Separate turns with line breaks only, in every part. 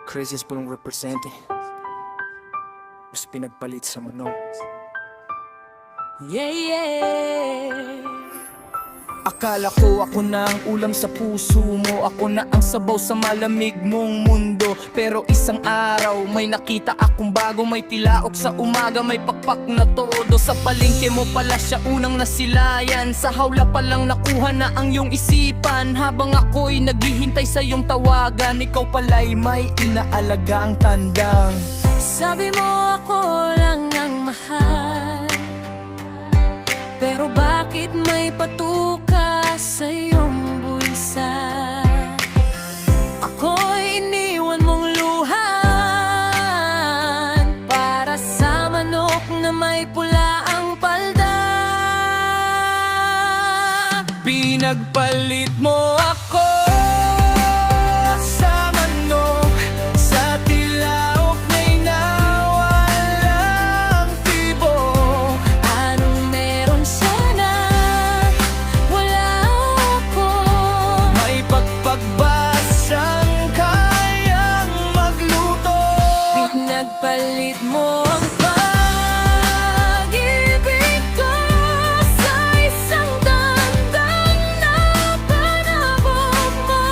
Craziest pulong represente. Mas pinagpalit sa manok.
Yeah, yeah.
Akala ko ako na ang ulam sa puso mo, ako na ang sabaw sa malamig mong mundo. Pero isang araw may nakita akong bago, may tilaok sa umaga, may pakpak na todo. Sa palengke mo pala siya unang nasilayan, sa hawla palang nakuha na ang iyong isipan. Habang ako'y naghihintay sa iyong tawagan, ikaw pala'y may inaalaga ang tandang.
Sabi mo ako lang ang mahal, pero bakit may patuka sa iyong bulsa? Ako'y iniwan mong luhan para sa manok na may pula ang palda.
Pinagpalit mo ako sa manok, sa tilaok na'y nawalang tibok.
Anong meron sana wala ako?
May pagpag ba siyang kayang magluto?
Pinagpalit mo ang pag-ibig ko sa isang dandang na panabog mo.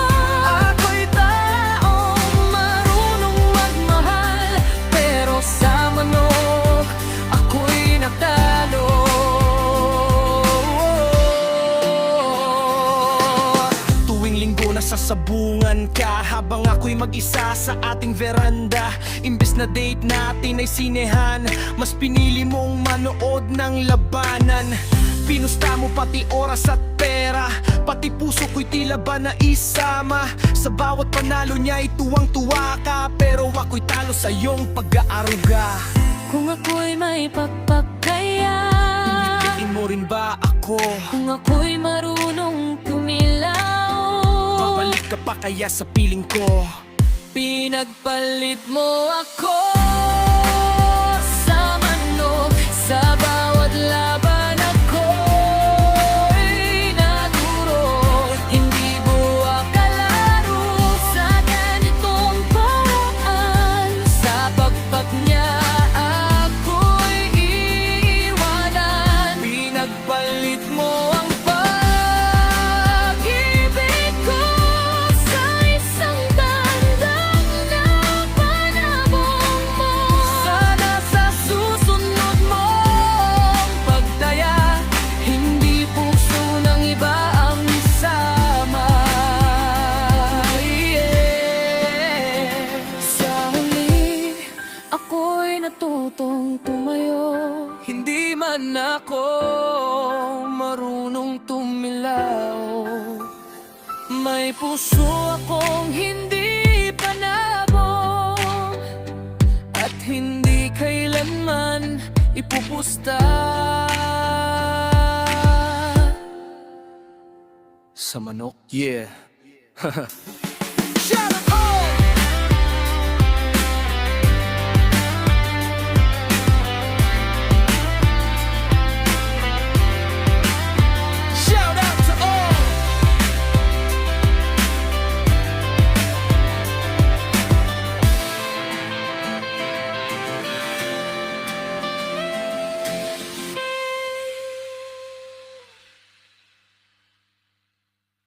Ako'y
Taong marunong magmahal, pero sa manok ako'y natalo.
tuwing linggo nasasabungan ka, habang ako'y mag-isa sa ating veranda. Imbes na date natin ay sinehan, mas pinili mong manood ng labanan. Pinusta mo pati oras at pera, pati puso ko'y tila ba na isama. Sa bawat panalo niya ay tuwang-tuwa ka, pero ako'y talo sa iyong pag-aaruga.
Kung ako'y may pagpagkaya,
Pipiin mo rin ba ako?
kung ako'y marunong tumilaw,
Babalik ka pa kaya sa piling ko?
pinagpalit mo ako sa manok. Sa bawat laban ako'y naturo, hindi buwak kalaro sa ganitong paraan. Sa pagpag niya ako'y iiwanan.
Pinagpalit mo ang
Pag-ibig ko sa isang dandang na panabong mo.
sana sa susunod mong pagtaya, hindi puso ng iba ang isama. Yeah.
Sa huli, ako'y natutong tumayo.
Hindi man ako marunong tumilaw,
May puso akong hindi panabo,
at hindi kailanman ipupusta. Sa manok? Yeah.